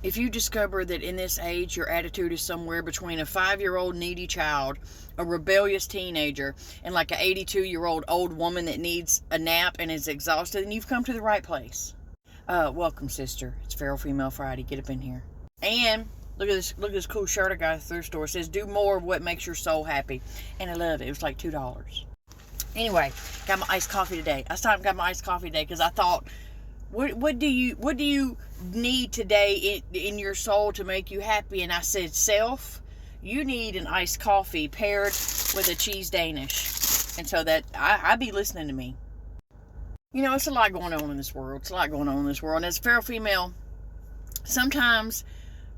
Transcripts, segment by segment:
If you discover that in this age your attitude is somewhere between a 5-year-old needy child, a rebellious teenager, and like an 82-year-old old woman that needs a nap and is exhausted, then you've come to the right place. Welcome, sister. It's Feral Female Friday. Get up in here. And look at this cool shirt I got at the thrift store. It says, do more of what makes your soul happy. And I love it. It was like $2. Anyway, got my iced coffee today. I stopped and got my iced coffee today because I thought, what do you need today in your soul to make you happy? And I said, self, you need an iced coffee paired with a cheese Danish. And so that I be listening to me. You know, it's a lot going on in this world. And as a feral female, sometimes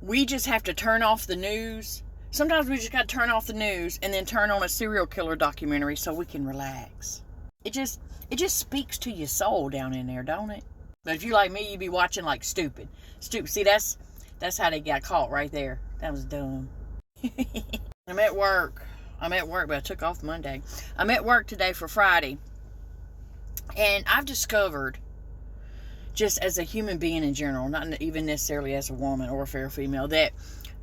we just have to turn off the news. Sometimes we just got to turn off the news and then turn on a serial killer documentary so we can relax. It just speaks to your soul down in there, don't it? But if you like me, you be watching like stupid. See, that's how they got caught right there. That was dumb. I'm at work, but I took off Monday. I'm at work today for Friday. And I've discovered, just as a human being in general, not even necessarily as a woman or a feral female, that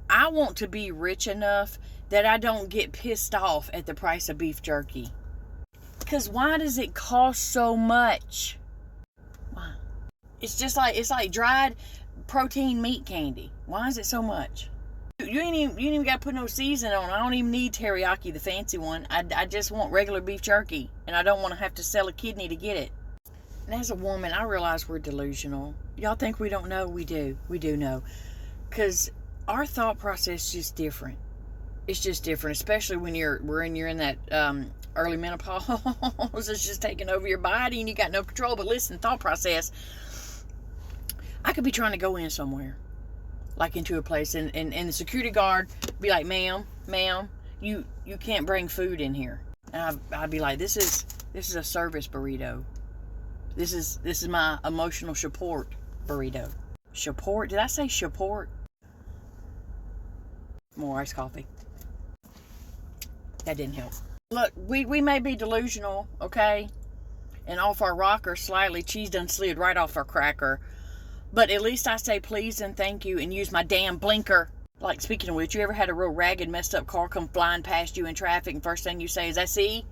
I want to be rich enough that I don't get pissed off at the price of beef jerky. Because why does it cost so much? Why? It's like dried protein meat candy. Why is it so much? You ain't even got to put no seasoning on. I don't even need teriyaki, the fancy one. I just want regular beef jerky. And I don't want to have to sell a kidney to get it. And as a woman, I realize we're delusional. Y'all think we don't know? We do. We do know. Because our thought process is just different. It's just different. Especially when you're in that early menopause. It's just taking over your body and you got no control. But listen, thought process. I could be trying to go in somewhere. Like into a place, and the security guard be like, ma'am, you can't bring food in here. And I'd be like, this is a service burrito. This is my emotional support burrito. Support? Did I say support? More iced coffee. That didn't help. Look, we may be delusional, okay? And off our rocker slightly, cheese done slid right off our cracker. But at least I say please and thank you and use my damn blinker. Like, speaking of which, you ever had a real ragged, messed up car come flying past you in traffic and first thing you say is, I see?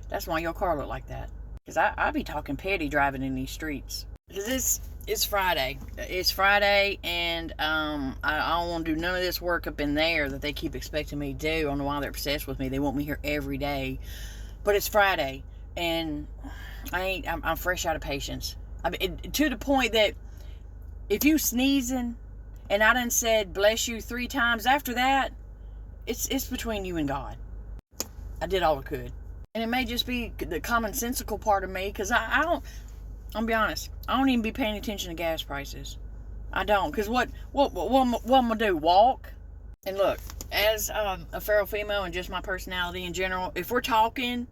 That's why your car look like that. Because I be talking petty driving in these streets. Because it's Friday. It's Friday and I don't want to do none of this work up in there that they keep expecting me to do. I don't know why they're obsessed with me. They want me here every day. But it's Friday and I'm fresh out of patience. To the point that if you sneezing and I done said bless you 3 times after that, it's between you and God. I did all I could. And it may just be the commonsensical part of me, because I'll be honest, I don't even be paying attention to gas prices. I don't, because what I'm going to do, walk? And look, as a feral female and just my personality in general, if we're talking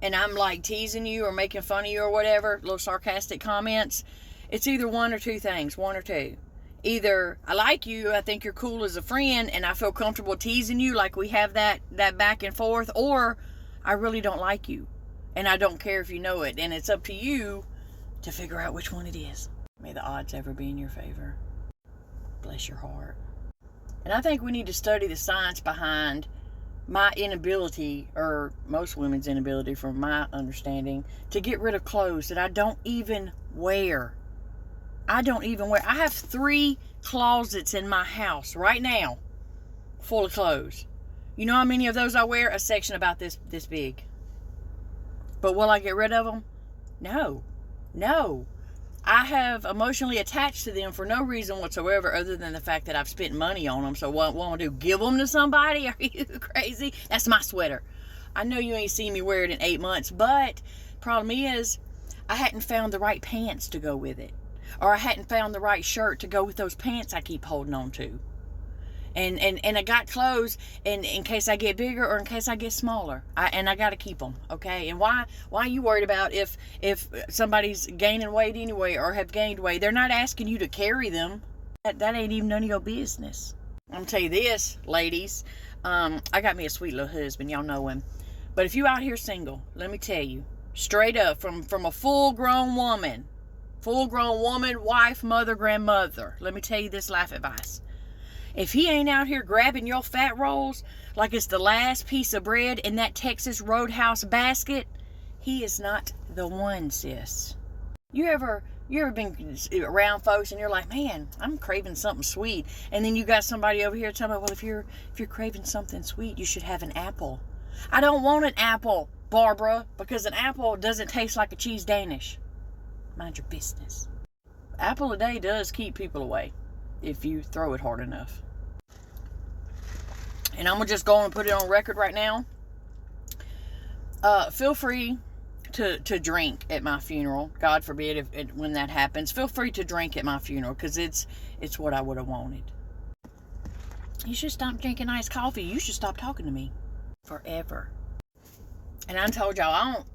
and I'm like teasing you or making fun of you or whatever, little sarcastic comments, it's either one or two things, one or two. Either I like you, I think you're cool as a friend, and I feel comfortable teasing you like we have that back and forth, or I really don't like you, and I don't care if you know it, and it's up to you to figure out which one it is. May the odds ever be in your favor. Bless your heart. And I think we need to study the science behind my inability, or most women's inability from my understanding, to get rid of clothes that I don't even wear. I have 3 closets in my house right now full of clothes. You know how many of those I wear? A section about this big. But will I get rid of them? No. I have emotionally attached to them for no reason whatsoever other than the fact that I've spent money on them. So what will I do? Give them to somebody? Are you crazy? That's my sweater. I know you ain't seen me wear it in 8 months, but problem is I hadn't found the right pants to go with it. Or I hadn't found the right shirt to go with those pants I keep holding on to. And I got clothes in case I get bigger or in case I get smaller. I got to keep them, okay? And why are you worried about if somebody's gaining weight anyway or have gained weight? They're not asking you to carry them. That ain't even none of your business. I'm going to tell you this, ladies. I got me a sweet little husband. Y'all know him. But if you out here single, let me tell you, straight up from a full-grown woman, wife, mother, grandmother, let me tell you this life advice. If he ain't out here grabbing your fat rolls like it's the last piece of bread in that Texas Roadhouse basket, he is not the one, sis. You ever been around folks and you're like, man, I'm craving something sweet, and then you got somebody over here telling me, well, if you're craving something sweet, you should have an apple. I don't want an apple, Barbara, because an apple doesn't taste like a cheese Danish. Mind your business. Apple a day does keep people away if you throw it hard enough. And I'm gonna just go and put it on record right now. Feel free to drink at my funeral. God forbid when that happens. Feel free to drink at my funeral, because it's what I would have wanted. You should stop drinking iced coffee. You should stop talking to me forever. And I told y'all,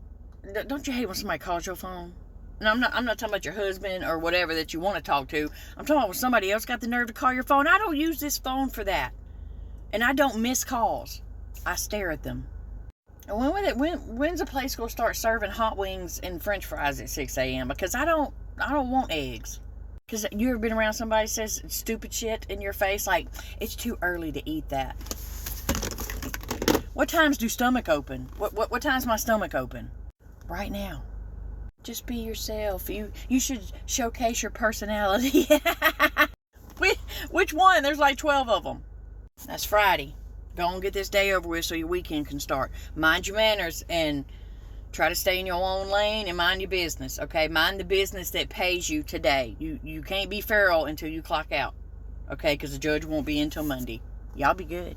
don't you hate when somebody calls your phone? And I'm not talking about your husband or whatever that you want to talk to. I'm talking about when somebody else got the nerve to call your phone. I don't use this phone for that. And I don't miss calls. I stare at them. And when's a place going to start serving hot wings and french fries at 6 a.m.? Because I don't want eggs. Because you ever been around somebody that says stupid shit in your face? Like, it's too early to eat that. What times do stomach open? What time's my stomach open? Right now. Just be yourself. You should showcase your personality. Which one? There's like 12 of them. That's Friday. Go and get this day over with so your weekend can start. Mind your manners and try to stay in your own lane and mind your business, okay? Mind the business that pays you today. You can't be feral until you clock out, okay? Because the judge won't be until Monday. Y'all be good.